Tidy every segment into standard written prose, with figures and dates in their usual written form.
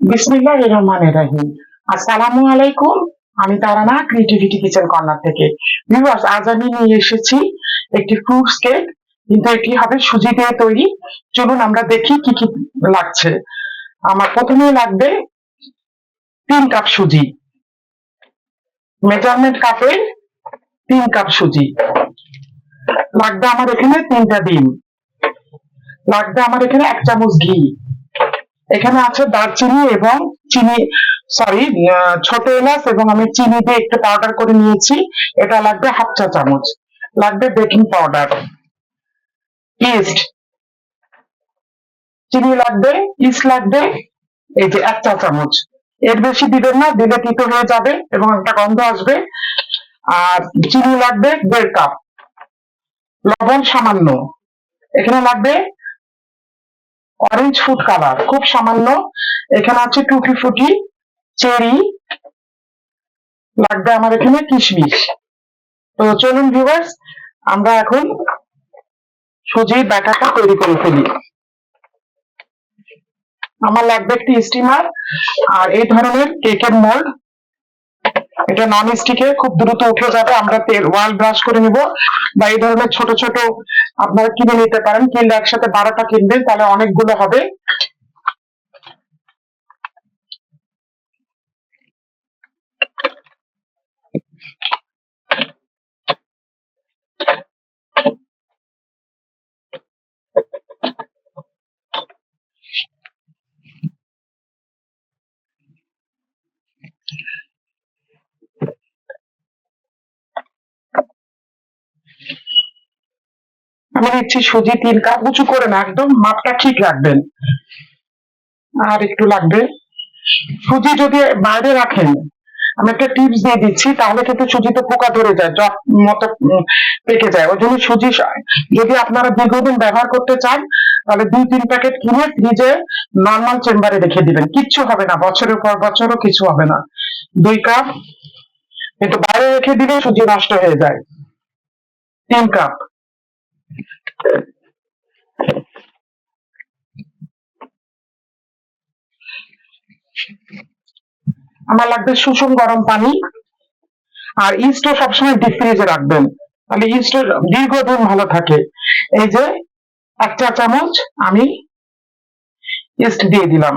বিসমিল্লাহির রহমানির রহিম। আসসালামু আলাইকুম। আমি তারানা ক্রিয়েটিভিটি কিচেন কর্নার থেকে। ভিউয়ার্স, আজ আমি নিয়ে এসেছি একটি ফ্রুটস কেক, কিন্তু এটি হবে সুজি দিয়ে তৈরি। চলুন আমরা দেখি কি কি লাগছে। আমার প্রথমে লাগবে 3 কাপ সুজি, মেজারমেন্ট কাপে 3 কাপ সুজি। লাগবে আমার এখানে 3টা ডিম। লাগবে আমার এখানে 1 চামচ ঘি। এখানে আছে দারচিনি এবং চিনি, সরি, ছোট এলাচ এবং আমি চিনি দিয়ে একটু পাউডার করে নিয়েছি, এটা লাগবে 1/2 চা চামচ। লাগবে বেকিং পাউডার, ইস্ট, চিনি লাগবে, ইস্ট লাগবে এই যে 1 চা চামচ। এর বেশি দিবেন না, দিলে তিতো হয়ে যাবে এবং একটা গন্ধ আসবে। আর চিনি লাগবে 1.5 কাপ, লবণ সামান্য। এখানে লাগবে অরেঞ্জ ফুড কালার, খুব সামান্য। এখানে আছে টুটি ফুটি, চেরি, লাগবে আমার এখানে কিশমিশ। তো চলুন ভিউয়ার্স, আমরা এখন সুজির ব্যাটারটা তৈরি করে ফেলি। আমার লাগবে একটি স্টিমার আর এই ধরনের কেকের মোল্ড। এটা নন স্টিকে, খুব দ্রুত উঠে যাবে। আমরা তেল ওয়াল ব্রাশ করে নিব, বা এই ধরনের ছোট ছোট আপনারা কিনে নিতে পারেন। কিনলে একসাথে 12টা কিনবেন, তাহলে অনেকগুলো হবে। আমি নিচ্ছি সুজি 3 কাপ, উঁচু করে না, একদম মাপটা ঠিক রাখবেন। আর একটু লাগবে। সুজি যদি বাইরে রাখেন, আমি একটা টিপস দিয়ে দিচ্ছি, তাহলে কিন্তু সুজিতে পোকা ধরে যায়, জট মতো পেকে যায়। ওই জন্য সুজি যদি আপনারা দীর্ঘদিন ব্যবহার করতে চান, তাহলে 2-3 প্যাকেট কিনে ফ্রিজে নর্মাল চেম্বারে রেখে দিবেন, কিচ্ছু হবে না, বছরের পর বছরও কিছু হবে না। 2 কাপ, কিন্তু বাইরে রেখে দিলে সুজি নষ্ট হয়ে যায়। 3 কাপ। আমার লাগবে সুষুম গরম পানি। আর ইস্টও সবসময় ডিপ ফ্রিজে রাখবেন, তাহলে ইস্টের দীর্ঘদিন ভালো থাকে। এই যে 1 চা চামচ আমি ইস্ট দিয়ে দিলাম।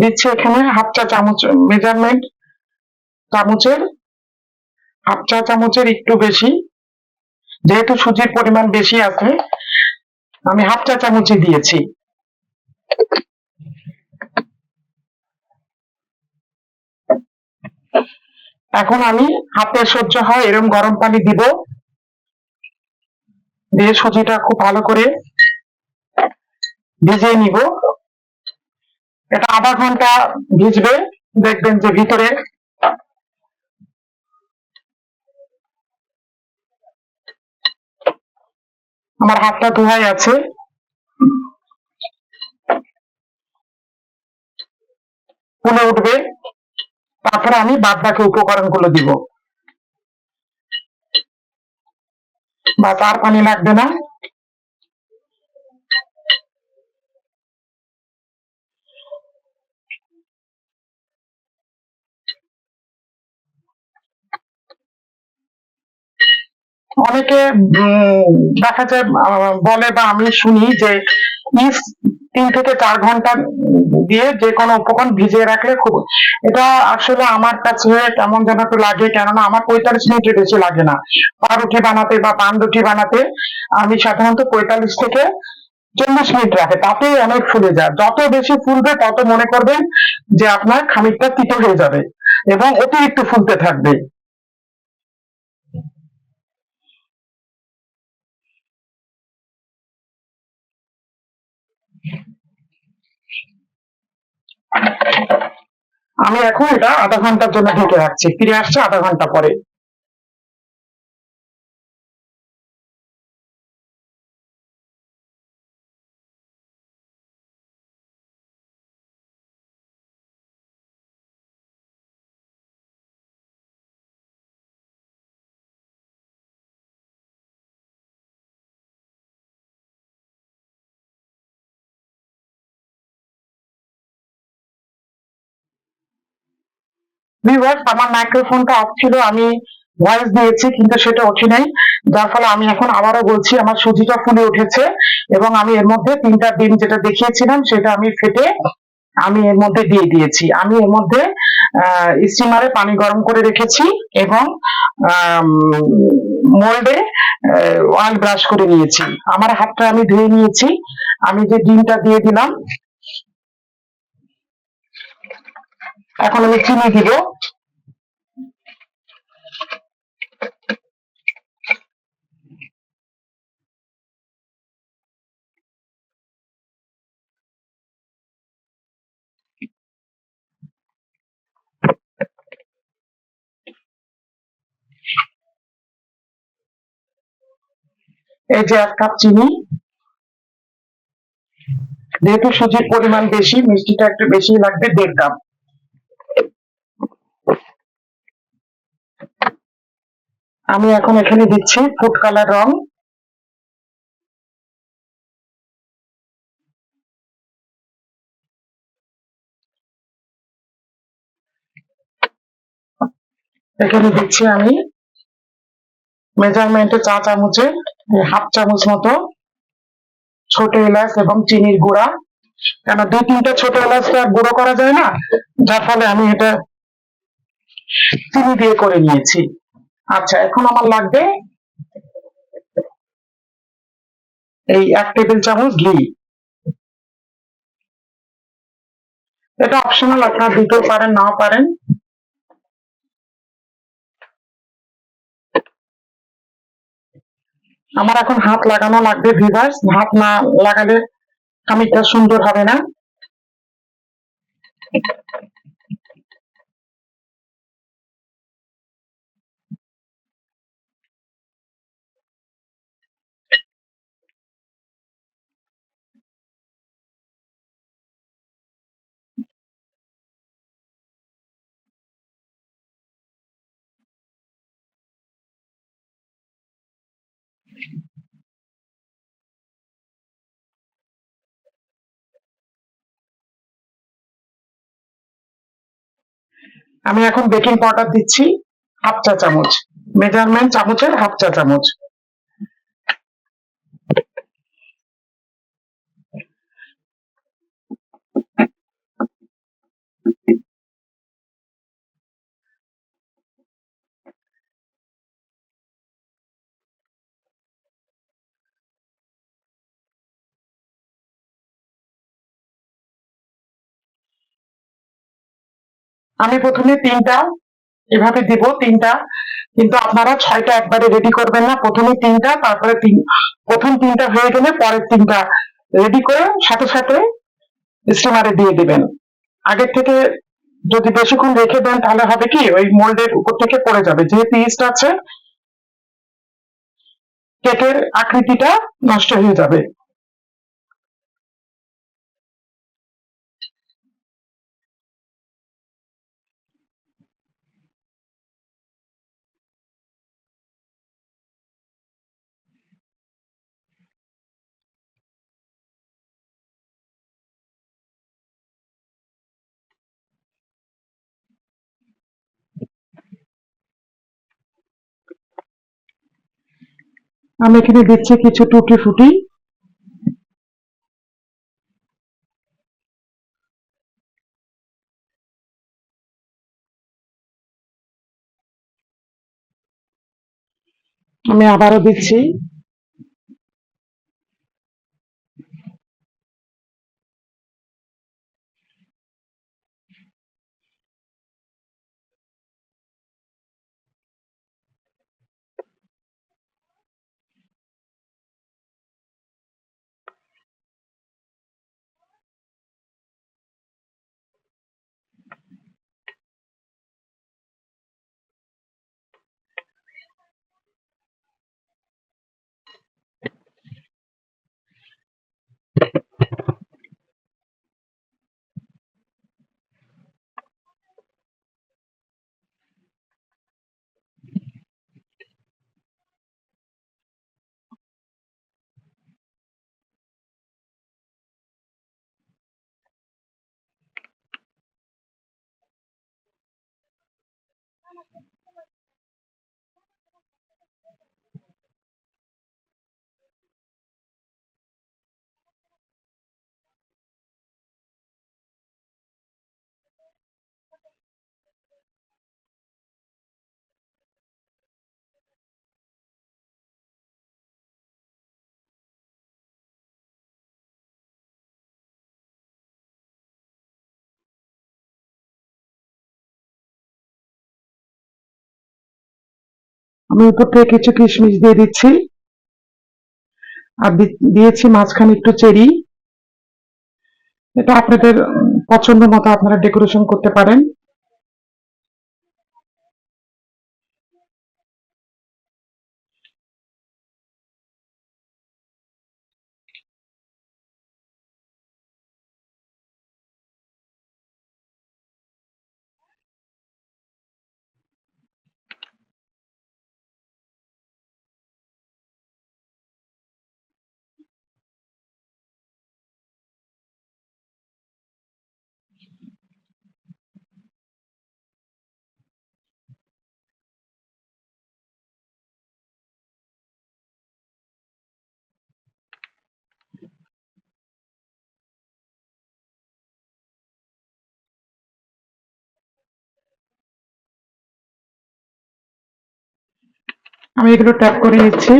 দিচ্ছি এখানে 1/2 চা চামচ, মেজারমেন্ট চামচের 1/2 চা চামচের একটু বেশি, যেহেতু সুজির পরিমাণ বেশি আছে আমি 1/2 চা চামচই দিয়েছি। এখন আমি হাতে সহ্য হয় এরকম গরম পানি দিব, দিয়ে সুজিটা খুব ভালো করে ভিজিয়ে নিব। এটা আধা ঘন্টা ভিজবে, দেখবেন যে ভিতরে আমার হাতটা ধোয়াই আছে। ফুলে উঠবে, তারপরে আমি বাদ বাকি উপকরণগুলো দিব। বা তার পানি লাগবে না। অনেকে দেখা যায় বলে বা আমি শুনি যে ইস্ট 3 থেকে 4 ঘন্টা দিয়ে যে কোনো উপকরণ ভিজিয়ে রাখলে খুব, এটা আসলে আমার কাছে কেমন যেন একটু লাগে, কেননা আমার 45 মিনিটের বেশি লাগে না পাউরুটি বানাতে বা পান রুটি বানাতে। আমি সাধারণত 45 থেকে 40 মিনিট রাখে, তাতে অনেক ফুলে যায়। যত বেশি ফুলবে তত মনে করবেন যে আপনার খামিরটা তিতো হয়ে যাবে এবং অতিরিক্ত ফুলতে থাকবে। আমি এখন এটা আধা ঘন্টার জন্য ঢেকে রাখছি, ফিরে আসছে আধা ঘন্টা পরে। ভিউয়ার্স, আমার মাইক্রোফোনটা অফ ছিল, আমি ভয়েস দিয়েছি কিন্তু সেটা ওঠে নাই, যার ফলে আমি এখন আবারও বলছি আমার সুজিটা ফুলে উঠেছে এবং আমি এর মধ্যে 3টা ডিম যেটা দেখিয়েছিলাম সেটা আমি ফেটে আমি এর মধ্যে দিয়ে দিয়েছি। আমি এর মধ্যে স্টিমারে পানি গরম করে রেখেছি এবং মোল্ডে অয়েল ব্রাশ করে নিয়েছি। আমার হাতটা আমি ধুয়ে নিয়েছি। আমি যে ডিমটা দিয়ে দিলাম, এখন আমি চিনি দিব। এই যে 1 কাপ চিনি। যেহেতু সুজির পরিমাণ বেশি, মিষ্টিটা একটু বেশি লাগবে, 1.5 কাপ। আমি এখন এখানে দিচ্ছি ফুড কালার রং। এখানে দিচ্ছি আমি মেজারমেন্টে চা চামচে 1/2 চামচ মতো ছোট এলাচ এবং চিনির গুঁড়া, কেন 2-3টা ছোট এলাচ তো আর গুঁড়ো করা যায় না, যার ফলে আমি এটা চিনি দিয়ে করে নিয়েছি। আচ্ছা, এখন আমার লাগবে এই 1 টেবিল চামচ ঘি। এটা অপশনাল, আপনারা দিতেও পারেন নাও পারেন। আমার এখন হাত লাগানো লাগবে ভিউয়ার্স, হাত না লাগালে খামিরটা সুন্দর হবে না। আমি এখন বেকিং পাউডার দিচ্ছি 1/2 চা চামচ, মেজারমেন্ট চামচের 1/2 চা চামচ। আমি প্রথমে 3টা এভাবে দিব, 3টা, কিন্তু আপনারা 6টা একবারে রেডি করবেন না, প্রথমে 3টা, তারপরে প্রথম 3টা হয়ে গেলে পরের 3টা রেডি করে সাথে সাথে স্টিমারে দিয়ে দিবেন। আগের থেকে যদি বেশিক্ষণ রেখে দেন তাহলে হবে কি, ওই মোল্ডের উপর থেকে পড়ে যাবে, যেহেতু ইস্ট আছে কেকের আকৃতিটা নষ্ট হয়ে যাবে। আমি এখানে দিচ্ছি কিছু টুটি ফুটি। আমি আবারও দিচ্ছি। আমি উপর থেকে কিছু কিশমিশ দিয়ে দিচ্ছি, আর দিয়েছি মাঝখানে একটু চেরি। এটা আপনাদের পছন্দ মতো আপনারা ডেকোরেশন করতে পারেন। আমি এগুলো ট্যাপ করে নিচ্ছি।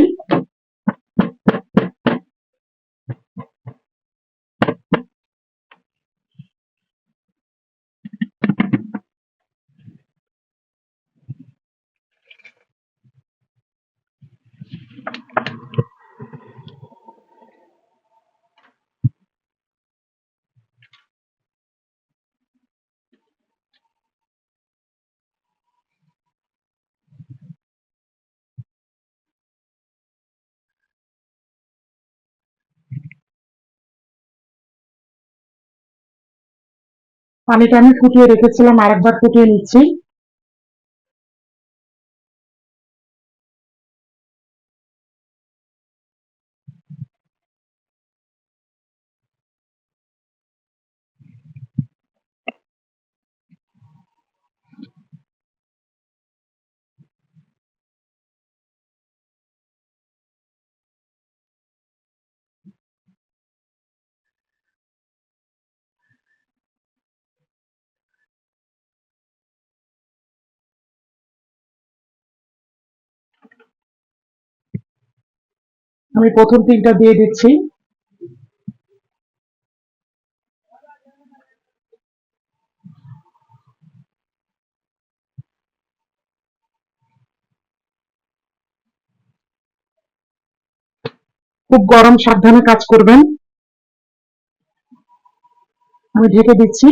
পানিটা আমি ফুটিয়ে রেখেছিলাম, আরেকবার ফুটিয়ে নিচ্ছি। আমি প্রথম তিনটা দিয়ে দিচ্ছি। খুব গরম, সাবধানে কাজ করবেন। আমি ঢেকে দিচ্ছি।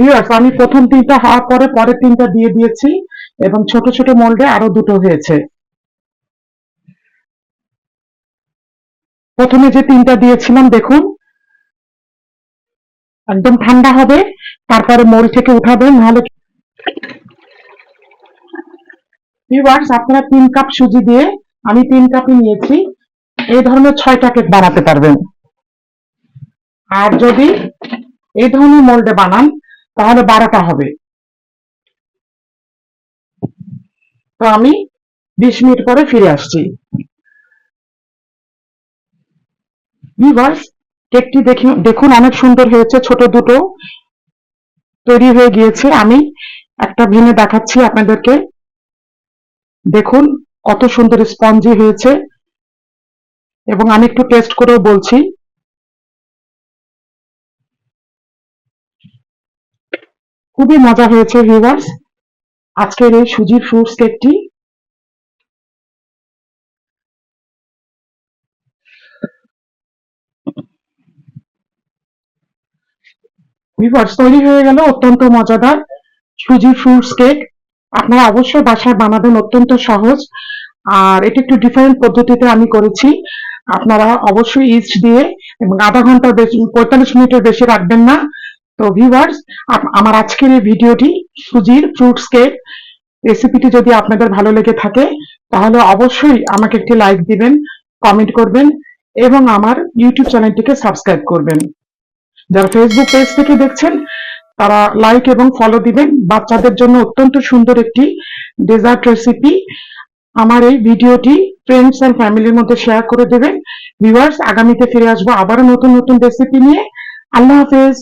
ভিউয়ার্স, আমি প্রথম তিনটা হওয়ার পরে পরের তিনটা দিয়ে দিয়েছি এবং ছোট ছোট মোল্ডে আরো দুটো হয়েছে। প্রথমে যে তিনটা দিয়েছিলাম দেখুন, একদম ঠান্ডা হবে, তারপরে মোল্ড থেকে উঠাবেন, নাহলে ভিউয়ার্স আপনারা 3 কাপ সুজি দিয়ে, আমি 3 কাপই নিয়েছি, এই ধরনের 6টা কেক বানাতে পারবেন। আর যদি এই ধরনের মোল্ডে বানান তাহলে 12টা হবে। তো আমি 20 মিনিট পরে ফিরে আসছি। ভিউয়ার্স, কেকটি দেখুন অনেক সুন্দর হয়েছে, ছোট দুটো তৈরি হয়ে গিয়েছে। আমি একটা ভেঙে দেখাচ্ছি আপনাদেরকে, দেখুন কত সুন্দর স্পঞ্জি হয়েছে, এবং আমি একটু টেস্ট করেও বলছি। খুবই মজা হয়েছে ভিউয়ার্স আজকের এই সুজির ফ্রুটস কেকটি। ভিউয়ার্স, তৈরি হয়ে গেল অত্যন্ত মজাদার সুজির ফ্রুটস কেক। আপনারা অবশ্যই বাসায় বানাবেন, অত্যন্ত সহজ। আর এটা একটু ডিফারেন্ট পদ্ধতিতে আমি করেছি। আপনারা অবশ্যই ইস্ট দিয়ে, এবং আধা ঘন্টার বেশি, 45 মিনিটের বেশি রাখবেন না। তো ভিউয়ার্স, আমার আজকের এই ভিডিওটি সুজির ফ্রুটস কেক রেসিপিটি যদি আপনাদের ভালো লেগে থাকে তাহলে অবশ্যই আমাকে একটি লাইক দিবেন, কমেন্ট করবেন এবং আমার ইউটিউব চ্যানেলটিকে সাবস্ক্রাইব করবেন। যারা ফেসবুক পেজ থেকে দেখছেন তারা লাইক এবং ফলো দিবেন। বাচ্চাদের জন্য অত্যন্ত সুন্দর একটি ডেজার্ট রেসিপি। আমার এই ভিডিওটি ফ্রেন্ডস এন্ড ফ্যামিলির মধ্যে শেয়ার করে দেবেন। ভিউয়ার্স, আগামীতে ফিরে আসবো আবারও নতুন নতুন রেসিপি নিয়ে। আল্লাহ হাফেজ।